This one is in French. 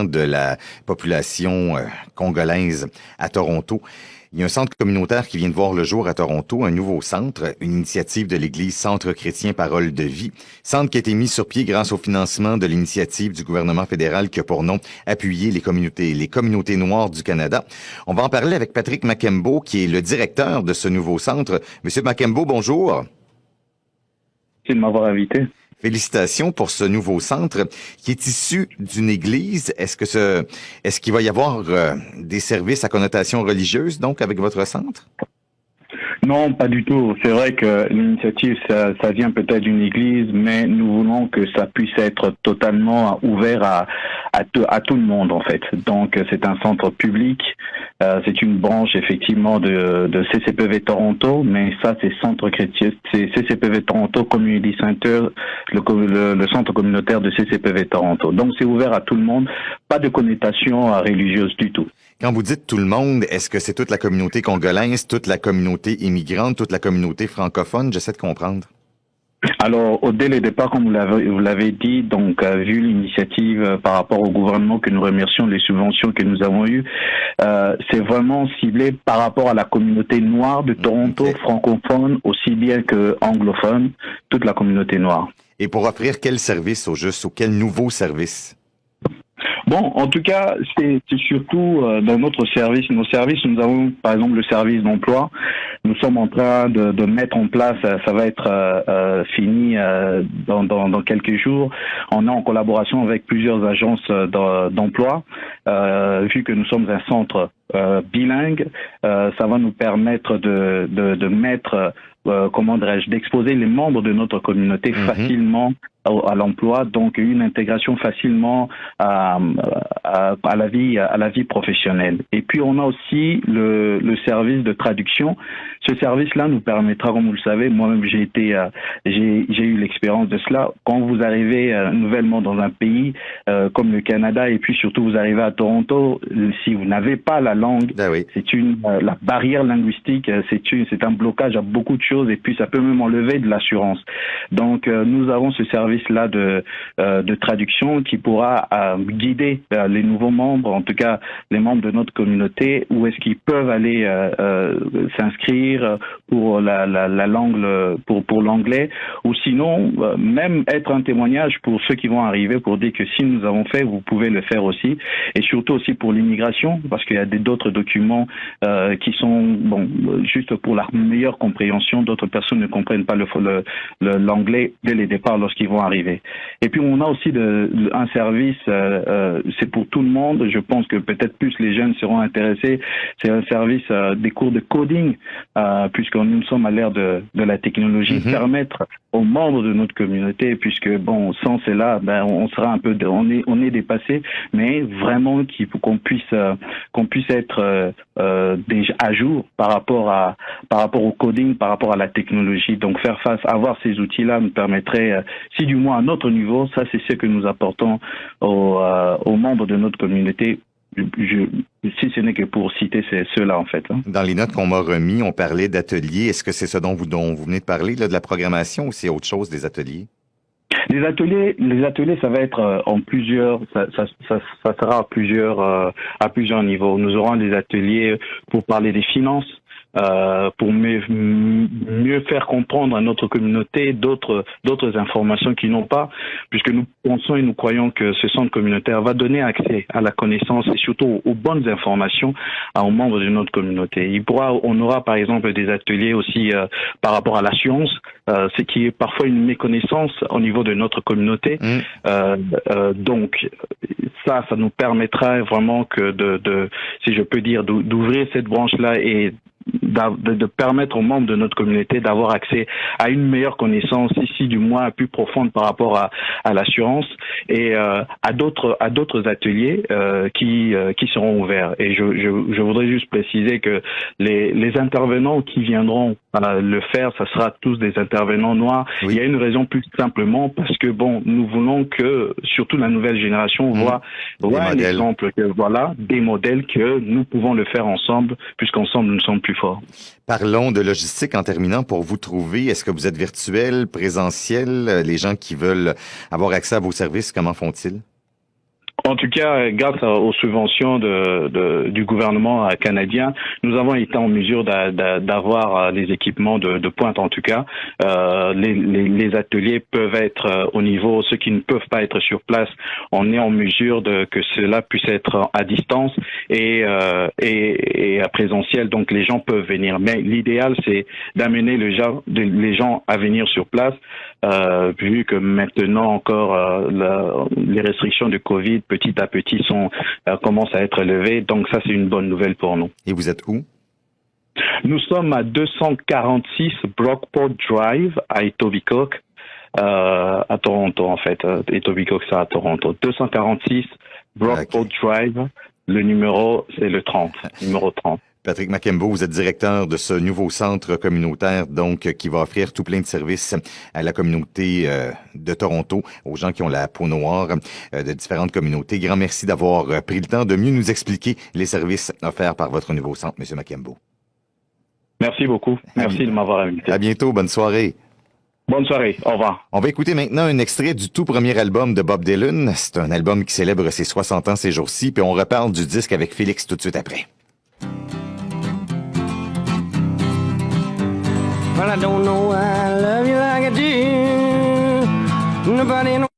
de la population congolaise à Toronto. Il y a un centre communautaire qui vient de voir le jour à Toronto, un nouveau centre, une initiative de l'Église Centre chrétien Parole de vie. Centre qui a été mis sur pied grâce au financement de l'initiative du gouvernement fédéral qui a pour nom appuyer les communautés noires du Canada. On va en parler avec Patrick Makembo, qui est le directeur de ce nouveau centre. Monsieur Makembo, bonjour. Merci de m'avoir invité. Félicitations pour ce nouveau centre qui est issu d'une église. Est-ce qu'il va y avoir des services à connotation religieuse, donc, avec votre centre? Non, pas du tout. C'est vrai que l'initiative, ça vient peut-être d'une église, mais nous voulons que ça puisse être totalement ouvert à tout le monde, en fait. Donc, c'est un centre public. C'est une branche, effectivement, de CCPV Toronto, mais ça, c'est Centre chrétien, c'est CCPV Toronto Community Center, le centre communautaire de CCPV Toronto. Donc, c'est ouvert à tout le monde. Pas de connotation religieuse du tout. Quand vous dites tout le monde, est-ce que c'est toute la communauté congolaise, toute la communauté immigrante, toute la communauté francophone? J'essaie de comprendre. Alors, dès le départ, comme vous l'avez dit, donc vu l'initiative par rapport au gouvernement que nous remercions, les subventions que nous avons eues, c'est vraiment ciblé par rapport à la communauté noire de Toronto, francophone, aussi bien que anglophone, toute la communauté noire. Et pour offrir quel service au juste, ou quel nouveau service? Bon, en tout cas, c'est surtout dans notre service. Nos services, nous avons par exemple le service d'emploi. Nous sommes en train de mettre en place, ça va être fini dans quelques jours. On est en collaboration avec plusieurs agences d'emploi. Vu que nous sommes un centre bilingue, ça va nous permettre de mettre, comment dirais-je, d'exposer les membres de notre communauté facilement à l'emploi, donc une intégration facilement à la vie professionnelle. Et puis on a aussi le service de traduction. Ce service-là nous permettra, comme vous le savez, moi-même j'ai eu l'expérience de cela. Quand vous arrivez nouvellement dans un pays comme le Canada, et puis surtout vous arrivez à Toronto, si vous n'avez pas la langue, c'est la barrière linguistique, c'est un blocage à beaucoup de choses, et puis ça peut même enlever de l'assurance. Donc nous avons ce service-là de traduction qui pourra guider les nouveaux membres, en tout cas les membres de notre communauté, où est-ce qu'ils peuvent aller s'inscrire pour la langue, pour l'anglais, ou sinon même être un témoignage pour ceux qui vont arriver, pour dire que si nous avons fait, vous pouvez le faire aussi, et surtout aussi pour l'immigration, parce qu'il y a d'autres documents qui sont juste pour la meilleure compréhension. D'autres personnes ne comprennent pas l'anglais dès le départ lorsqu'ils vont arriver. Et puis on a aussi un service, c'est pour tout le monde. Je pense que peut-être plus les jeunes seront intéressés. C'est un service des cours de coding, puisque nous sommes à l'ère de la technologie, permettre aux membres de notre communauté, puisque sans cela, on sera un peu, on est dépassé, mais vraiment qu'on puisse être déjà à jour par rapport au coding, par rapport à la technologie. Donc faire face, avoir ces outils-là nous permettrait, si du moins à notre niveau, ça c'est ce que nous apportons aux membres de notre communauté. Si ce n'est que pour citer ceux-là, en fait. Dans les notes qu'on m'a remis, on parlait d'ateliers. Est-ce que c'est ce dont vous venez de parler, là, de la programmation, ou c'est autre chose, des ateliers? Les ateliers, ça va être en plusieurs, ça sera à plusieurs niveaux. Nous aurons des ateliers pour parler des finances, pour mieux faire comprendre à notre communauté d'autres informations qu'ils n'ont pas, puisque nous pensons et nous croyons que ce centre communautaire va donner accès à la connaissance et surtout aux bonnes informations aux membres de notre communauté. On aura par exemple des ateliers aussi par rapport à l'assurance, ce qui est parfois une méconnaissance au niveau de notre communauté. Donc ça nous permettra vraiment si je peux dire, d'ouvrir cette branche-là et de permettre aux membres de notre communauté d'avoir accès à une meilleure connaissance, ici du moins plus profonde par rapport à l'assurance, et à d'autres ateliers qui seront ouverts. Et je voudrais juste préciser que les intervenants qui viendront le faire, ça sera tous des intervenants noirs. Il y a une raison plus simplement parce que nous voulons que surtout la nouvelle génération voit un exemple, des modèles que nous pouvons le faire ensemble, puisqu'ensemble nous sommes plus forts. Parlons de logistique en terminant. Pour vous trouver, est-ce que vous êtes virtuel, présentiel? Les gens qui veulent avoir accès à vos services, comment font-ils? En tout cas, grâce aux subventions du gouvernement canadien, nous avons été en mesure d'avoir les équipements de pointe. En tout cas, les ateliers peuvent être au niveau, ceux qui ne peuvent pas être sur place, on est en mesure que cela puisse être à distance et à présentiel. Donc, les gens peuvent venir. Mais l'idéal, c'est d'amener les gens à venir sur place, vu que maintenant encore les restrictions de Covid petit à petit commencent à être levées. Donc ça, c'est une bonne nouvelle pour nous. Et vous êtes où? Nous sommes à 246 Brockport Drive à Etobicoke, à Toronto en fait. Etobicoke, c'est à Toronto. 246 Brockport Drive. Le numéro, c'est le 30, numéro 30. Patrick Mackenbo, vous êtes directeur de ce nouveau centre communautaire, donc, qui va offrir tout plein de services à la communauté de Toronto, aux gens qui ont la peau noire, de différentes communautés. Grand merci d'avoir pris le temps de mieux nous expliquer les services offerts par votre nouveau centre, M. Mackenbo. Merci beaucoup. Merci de m'avoir invité. À bientôt. Bonne soirée. Bonne soirée. Au revoir. On va écouter maintenant un extrait du tout premier album de Bob Dylan. C'est un album qui célèbre ses 60 ans ces jours-ci, puis on reparle du disque avec Félix tout de suite après. Well, I don't know why I love you like I do. Nobody knows.